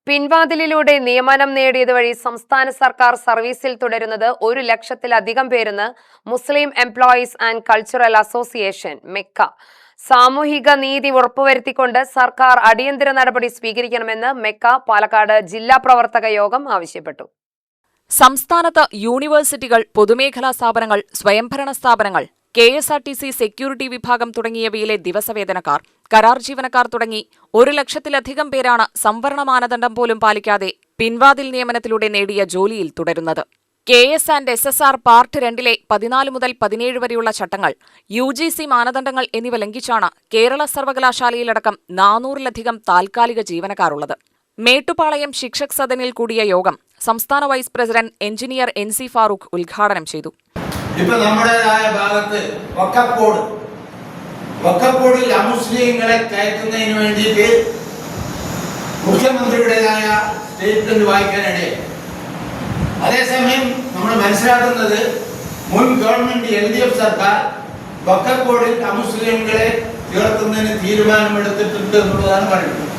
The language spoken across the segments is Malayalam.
പിൻവാതിലിലൂടെ നിയമനം നേടിയത് വഴി സംസ്ഥാന സർക്കാർ സർവീസിൽ തുടരുന്നത് 1,00,000-ലധികം പേരെന്ന് Muslim employees and cultural association MECA. സാമൂഹിക നീതി ഉറപ്പുവരുത്തിക്കൊണ്ട് സർക്കാർ അടിയന്തര നടപടി സ്വീകരിക്കണമെന്ന് മെക്ക പാലക്കാട് ജില്ലാ പ്രവർത്തക യോഗം ആവശ്യപ്പെട്ടു. സംസ്ഥാനത്ത് യൂണിവേഴ്സിറ്റികൾ, പൊതുമേഖലാ സ്ഥാപനങ്ങൾ, സ്വയംഭരണ സ്ഥാപനങ്ങൾ, KSRTC സെക്യൂരിറ്റി വിഭാഗം തുടങ്ങിയവയിലെ ദിവസവേതനക്കാർ, കരാർ ജീവനക്കാർ തുടങ്ങി 1,00,000-ലധികം പേരാണ് സംവരണ മാനദണ്ഡം പോലും പാലിക്കാതെ പിൻവാതിൽ നിയമനത്തിലൂടെ നേടിയ ജോലിയിൽ തുടരുന്നത്. KS&SSR പാർട്ട് 2-ലെ 14 മുതൽ 17 വരെയുള്ള ചട്ടങ്ങൾ, UGC മാനദണ്ഡങ്ങൾ എന്നിവ ലംഘിച്ചാണ് കേരള സർവകലാശാലയിലടക്കം 400-ലധികം താൽക്കാലിക ജീവനക്കാരുള്ളത്. മേട്ടുപാളയം ശിക്ഷക് സദനിൽ കൂടിയ യോഗം സംസ്ഥാന vice president engineer NC Farooq ഉദ്ഘാടനം ചെയ്തു. ഇപ്പൊ നമ്മുടേതായ ഭാഗത്ത് വഖഫ് അമുസ്ലിങ്ങളെ കയറ്റുന്നതിന് വേണ്ടിയിട്ട് മുഖ്യമന്ത്രിയുടേതായ സ്റ്റേറ്റ്മെന്റ് വായിക്കാനിടയായി. അതേസമയം നമ്മൾ മനസ്സിലാക്കുന്നത് മുൻ ഗവൺമെന്റ് LDF സർക്കാർ വഖഫ് ബോർഡിൽ അമുസ്ലിങ്ങളെ ചേർക്കുന്നതിന് തീരുമാനമെടുത്തിട്ടുണ്ട് എന്നുള്ളതാണ് പറയുന്നത്.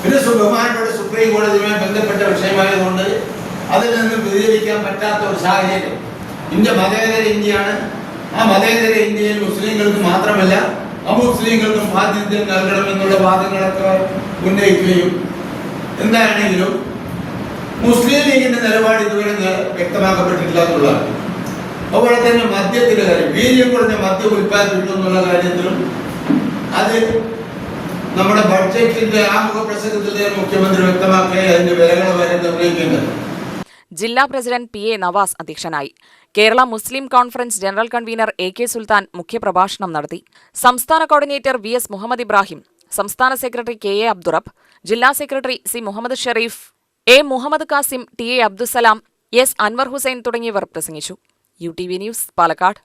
പിന്നെ ബഹുമാനപ്പെട്ട സുപ്രീം കോടതിയുമായി ബന്ധപ്പെട്ട വിഷയമായതുകൊണ്ട് അതിൽ നിന്ന് വ്യതിചലിക്കാൻ പറ്റാത്ത ഒരു സാഹചര്യം. ഇന്ത്യ മതേതര ഇന്ത്യയാണ്. ആ മതേതര ഇന്ത്യയിൽ മുസ്ലിങ്ങൾക്ക് മാത്രമല്ല അമുസ്ലിങ്ങൾക്കും പ്രാതിനിധ്യം നൽകണമെന്നുള്ള വാദങ്ങളൊക്കെ ഉന്നയിക്കുകയും എന്താണെങ്കിലും മുസ്ലിം ലീഗിന്റെ നിലപാട് ഇതുവരെ വ്യക്തമാക്കപ്പെട്ടിട്ടില്ല എന്നുള്ളതാണ്. അതുപോലെ തന്നെ മദ്യത്തിന്റെ കാര്യം, വീര്യം കുറഞ്ഞ മദ്യം ഉൽപ്പാദിപ്പിക്കും എന്നുള്ള കാര്യത്തിലും അത് നമ്മുടെ ബഡ്ജറ്റിന്റെ ആമുഖ പ്രസംഗത്തിൽ മുഖ്യമന്ത്രി വ്യക്തമാക്കി അതിന്റെ വിലകൾ വരെ നിർണ്ണയിക്കേണ്ടത്. ജില്ലാ പ്രസിഡന്റ് PA നവാസ് അധ്യക്ഷനായി. കേരള മുസ്ലിം കോൺഫറൻസ് ജനറൽ കൺവീനർ AK സുൽത്താൻ മുഖ്യപ്രഭാഷണം നടത്തി. സംസ്ഥാന കോർഡിനേറ്റർ VS മുഹമ്മദ് ഇബ്രാഹിം, സംസ്ഥാന സെക്രട്ടറി KA അബ്ദുറബ്, ജില്ലാ secretary C Muhammad Sharif, A Muhammad Kasim, TA Abdussalam, S Anwar Hussain തുടങ്ങിയവർ പ്രസംഗിച്ചു. UTV news, Palakkad.